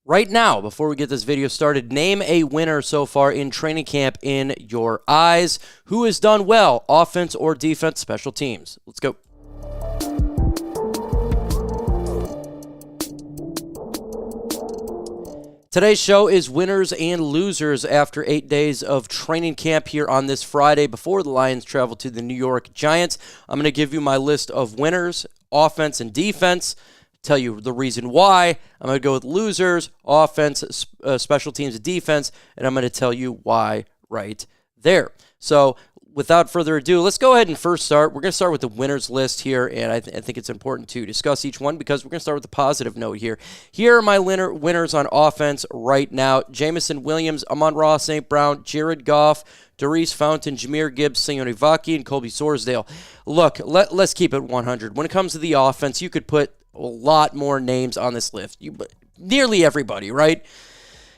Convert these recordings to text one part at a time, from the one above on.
Right now, before we get this video started, name a winner so far in training camp in your eyes. Who has done well, offense or defense, special teams? Let's go. Today's show is winners and losers after 8 days of training camp here on this Friday before the Lions travel to the New York Giants. I'm going to give you my list of winners, offense and defense, tell you the reason why. I'm going to go with losers, offense, special teams, and defense, and I'm going to tell you why right there. So without further ado, let's go ahead and first start. We're going to start with the winners list here, and I think it's important to discuss each one because we're going to start with the positive note here. Here are my winners on offense right now. Jameson Williams, Amon-Ra St. Jared Goff, Daurice Fountain, Jahmyr Gibbs, Sione Vaki, and Colby Sorsdal. Look, let's keep it 100. When it comes to the offense, you could put a lot more names on this list. Nearly everybody, right?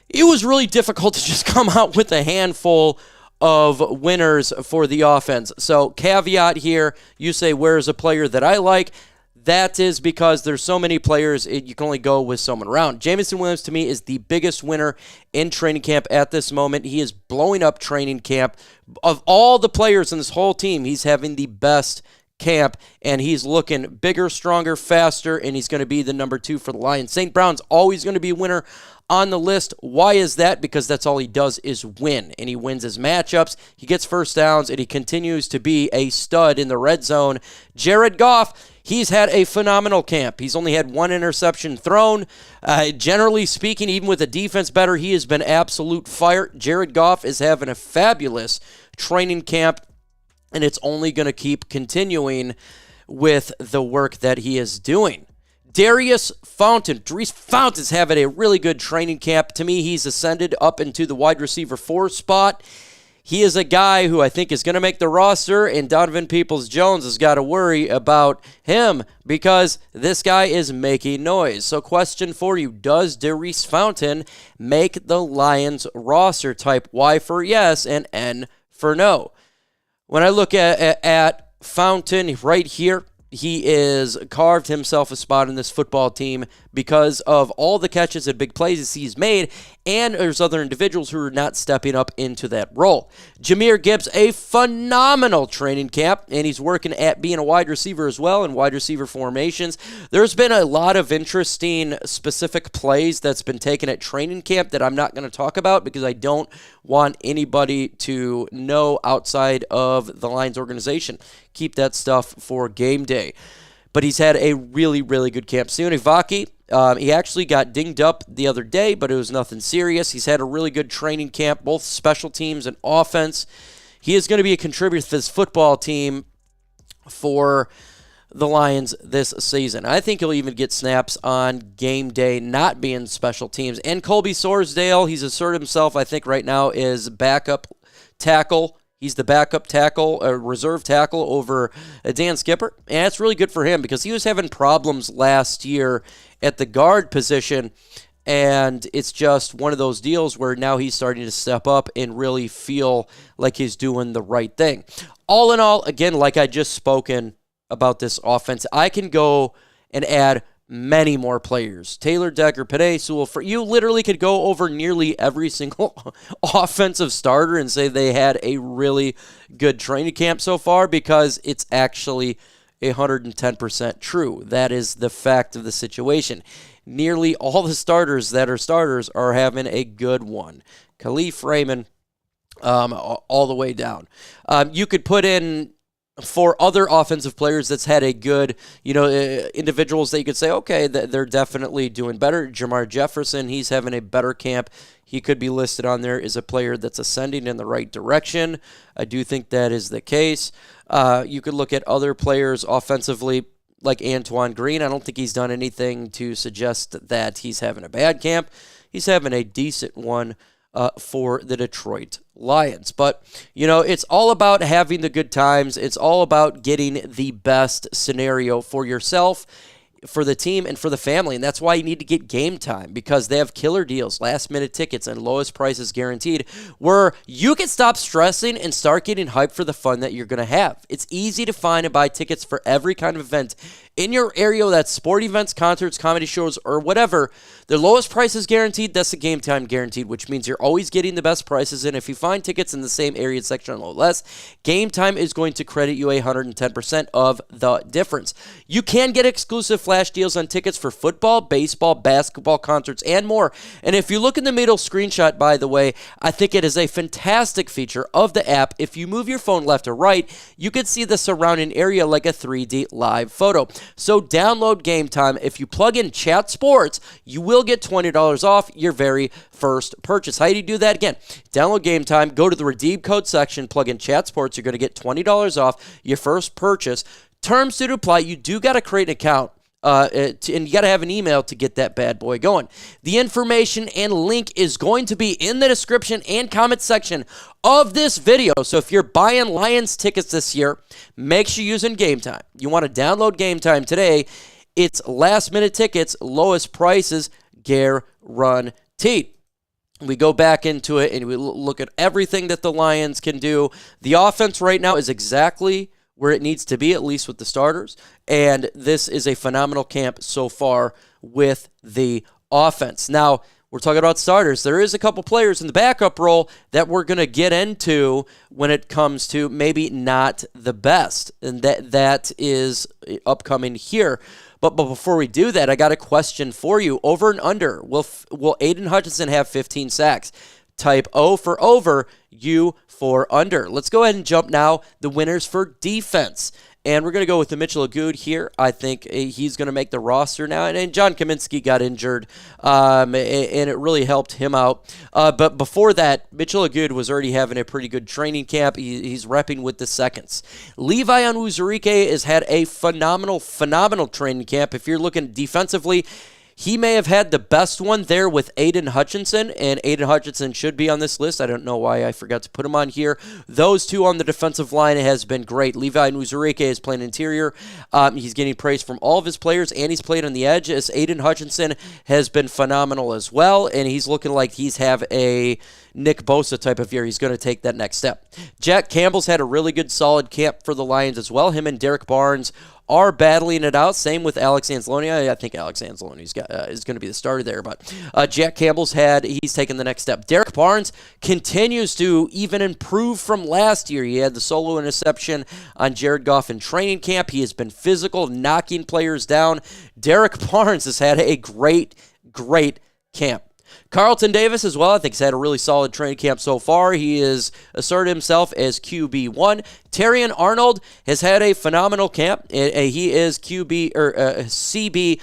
It was really difficult to just come out with a handful of winners for the offense. So caveat here, you say, where's a player that I like? That is because there's so many players, you can only go with someone around. Jameson Williams, to me, is the biggest winner in training camp at this moment. He is blowing up training camp. Of all the players in this whole team, he's having the best camp, and he's looking bigger, stronger, faster, and he's going to be the number 2 for the Lions. St. Brown's always going to be a winner on the list. Why is that? Because that's all he does is win, and he wins his matchups. He gets first downs, and he continues to be a stud in the red zone. Jared Goff, he's had a phenomenal camp. He's only had 1 interception thrown. Generally speaking, even with the defense better, he has been absolute fire. Jared Goff is having a fabulous training camp, and it's only going to keep continuing with the work that he is doing. Daurice Fountain's having a really good training camp. To me, he's ascended up into the wide receiver 4 spot. He is a guy who I think is going to make the roster, and Donovan Peoples-Jones has got to worry about him because this guy is making noise. So question for you, does Daurice Fountain make the Lions roster? Type Y for yes and N for no. When I look at Fountain right here, he is carved himself a spot in this football team because of all the catches and big plays he's made, and there's other individuals who are not stepping up into that role. Jahmyr Gibbs, a phenomenal training camp, and he's working at being a wide receiver as well in wide receiver formations. There's been a lot of interesting specific plays that's been taken at training camp that I'm not going to talk about because I don't want anybody to know outside of the Lions organization. Keep that stuff for game day. But he's had a really, really good camp. Sione Vaki, he actually got dinged up the other day, but it was nothing serious. He's had a really good training camp, both special teams and offense. He is going to be a contributor to this football team for the Lions this season. I think he'll even get snaps on game day, not being special teams. And Colby Sorsdal, he's asserted himself, I think, right now is backup tackle. He's the backup tackle, reserve tackle over Dan Skipper, and that's really good for him because he was having problems last year at the guard position, and it's just one of those deals where now he's starting to step up and really feel like he's doing the right thing. All in all, again, like I just spoken about this offense, I can go and add many more players. Taylor Decker, Penei Sewell, you literally could go over nearly every single offensive starter and say they had a really good training camp so far because it's actually 110% true. That is the fact of the situation. Nearly all the starters that are starters are having a good one. Khalif Raymond, all the way down. You could put in for other offensive players that's had a good, individuals that you could say, okay, they're definitely doing better. Jermar Jefferson, he's having a better camp. He could be listed on there as a player that's ascending in the right direction. I do think that is the case. You could look at other players offensively like Antoine Green. I don't think he's done anything to suggest that he's having a bad camp. He's having a decent one for the Detroit Lions. But, it's all about having the good times. It's all about getting the best scenario for yourself, for the team, and for the family. And that's why you need to get Game Time, because they have killer deals, last-minute tickets, and lowest prices guaranteed, where you can stop stressing and start getting hyped for the fun that you're going to have. It's easy to find and buy tickets for every kind of event in your area that's sport events, concerts, comedy shows, or whatever, the lowest price is guaranteed. That's the Game Time guaranteed, which means you're always getting the best prices. And if you find tickets in the same area section or less, Game Time is going to credit you 110% of the difference. You can get exclusive flash deals on tickets for football, baseball, basketball, concerts, and more. And if you look in the middle screenshot, by the way, I think it is a fantastic feature of the app. If you move your phone left or right, you can see the surrounding area like a 3D live photo. So download Game Time. If you plug in Chat Sports, you will get $20 off your very first purchase. How do you do that? Again, download Game Time, go to the redeem code section, plug in Chat Sports. You're going to get $20 off your first purchase. Terms to apply. You do got to create an account. And you got to have an email to get that bad boy going. The information and link is going to be in the description and comment section of this video. So if you're buying Lions tickets this year, make sure you're using Game Time. You want to download Game Time today. It's last-minute tickets, lowest prices, guaranteed. We go back into it and we look at everything that the Lions can do. The offense right now is exactly where it needs to be, at least with the starters. And this is a phenomenal camp so far with the offense. Now, we're talking about starters. There is a couple players in the backup role that we're going to get into when it comes to maybe not the best. And that is upcoming here. But before we do that, I got a question for you. Over and under, will Aidan Hutchinson have 15 sacks? Type O for over, U for under. Let's go ahead and jump now the winners for defense. And we're going to go with the Mitchell Agude here. I think he's going to make the roster now. And John Kaminsky got injured, and it really helped him out. But before that, Mitchell Agude was already having a pretty good training camp. He's repping with the seconds. Levi Onwuzurike has had a phenomenal training camp. If you're looking defensively, he may have had the best one there with Aidan Hutchinson, and Aidan Hutchinson should be on this list. I don't know why I forgot to put him on here. Those two on the defensive line has been great. Levi Onwuzurike is playing interior. He's getting praise from all of his players, and he's played on the edge. As Aidan Hutchinson has been phenomenal as well, and he's looking like he's have a Nick Bosa type of year. He's going to take that next step. Jack Campbell's had a really good, solid camp for the Lions as well. Him and Derek Barnes are battling it out. Same with Alex Anzalone. I think Alex Anzalone is going to be the starter there, but Jack Campbell's he's taken the next step. Derek Barnes continues to even improve from last year. He had the solo interception on Jared Goff in training camp. He has been physical, knocking players down. Derek Barnes has had a great camp. Carlton Davis as well, I think, has had a really solid training camp so far. He has asserted himself as QB1. Terrion Arnold has had a phenomenal camp. He is CB2,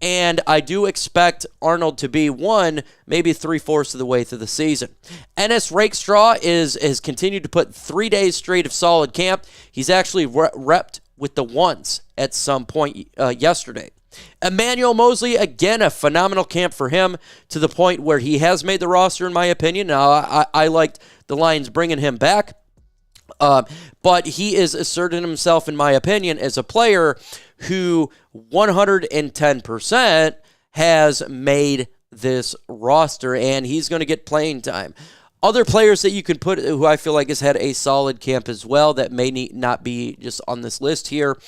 and I do expect Arnold to be maybe 3/4 of the way through the season. Ennis Rakestraw has continued to put 3 days straight of solid camp. He's actually repped with the ones at some point yesterday. Emmanuel Mosley, again, a phenomenal camp for him to the point where he has made the roster, in my opinion. Now, I liked the Lions bringing him back, but he is asserting himself, in my opinion, as a player who 110% has made this roster, and he's going to get playing time. Other players that you can put who I feel like has had a solid camp as well that may not be just on this list here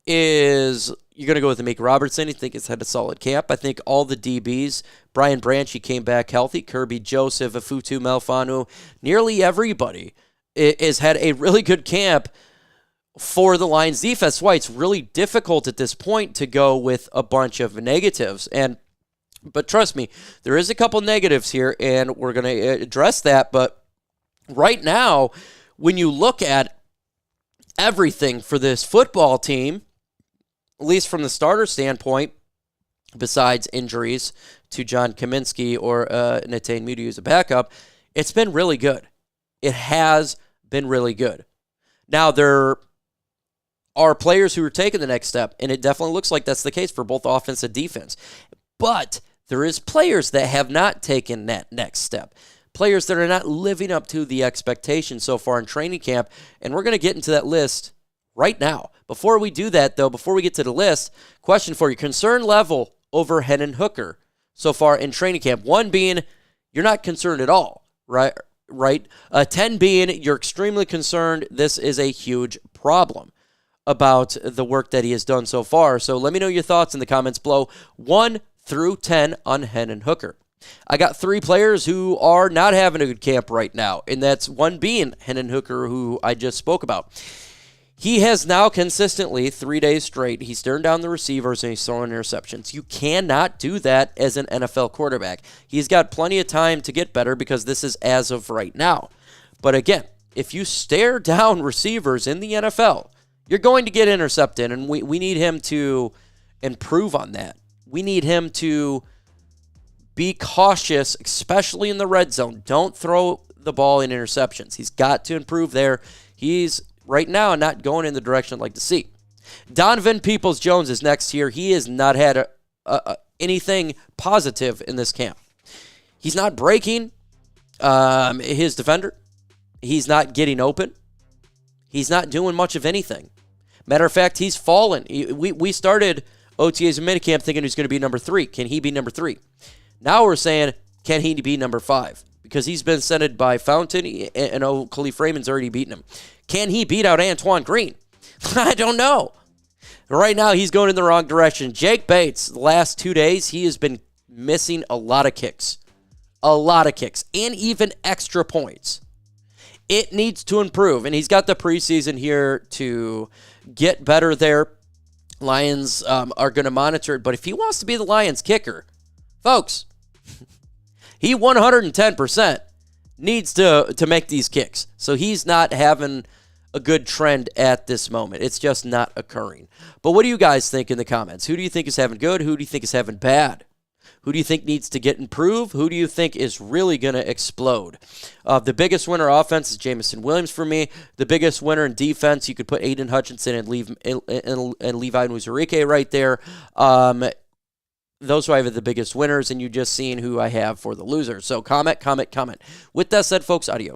is you're going to go with Amik Robertson. I think it's had a solid camp. I think all the DBs, Brian Branch, he came back healthy. Kirby Joseph, Afutu Melfanu, nearly everybody has had a really good camp for the Lions defense. That's why it's really difficult at this point to go with a bunch of negatives. But trust me, there is a couple negatives here, and we're going to address that. But right now, when you look at everything for this football team, at least from the starter standpoint, besides injuries to John Kaminsky or Netane Muti as a backup, it's been really good. It has been really good. Now, there are players who are taking the next step, and it definitely looks like that's the case for both offense and defense. But there is players that have not taken that next step. Players that are not living up to the expectations so far in training camp, and we're going to get into that list right now. Before we do that, though, before we get to the list, question for you. Concern level over Hendon Hooker so far in training camp. 1 being you're not concerned at all, right? 10 being you're extremely concerned. This is a huge problem. about the work that he has done so far. So let me know your thoughts in the comments below, 1 through 10 on Hendon Hooker. I got 3 players who are not having a good camp right now, and that's one being Hendon Hooker, who I just spoke about. He has now consistently, 3 days straight, he's turned down the receivers and he's throwing interceptions. You cannot do that as an NFL quarterback. He's got plenty of time to get better because this is as of right now. But again, if you stare down receivers in the NFL, you're going to get intercepted, and we need him to improve on that. We need him to be cautious, especially in the red zone. Don't throw the ball in interceptions. He's got to improve there. He's right now not going in the direction I'd like to see. Donovan Peoples-Jones is next here. He has not had anything positive in this camp. He's not breaking his defender. He's not getting open. He's not doing much of anything. Matter of fact, he's fallen. We started OTAs and minicamp thinking he's going to be number 3. Can he be number 3? Now we're saying, can he be number 5? Because he's been scented by Fountain, and Khalif Raymond's already beaten him. Can he beat out Antoine Green? I don't know. Right now, he's going in the wrong direction. Jake Bates, the last 2 days, he has been missing a lot of kicks. A lot of kicks. And even extra points. It needs to improve, and he's got the preseason here to get better there. Lions are going to monitor it, but if he wants to be the Lions kicker, folks, he 110% needs to make these kicks. So he's not having a good trend at this moment. It's just not occurring. But what do you guys think in the comments? Who do you think is having good? Who do you think is having bad? Who do you think needs to get improved? Who do you think is really going to explode? The biggest winner offense is Jameson Williams for me. The biggest winner in defense, you could put Aiden Hutchinson and Levi Onwuzurike right there. Those who I have are the biggest winners, and you just seen who I have for the losers. So comment. With that said, folks, adios.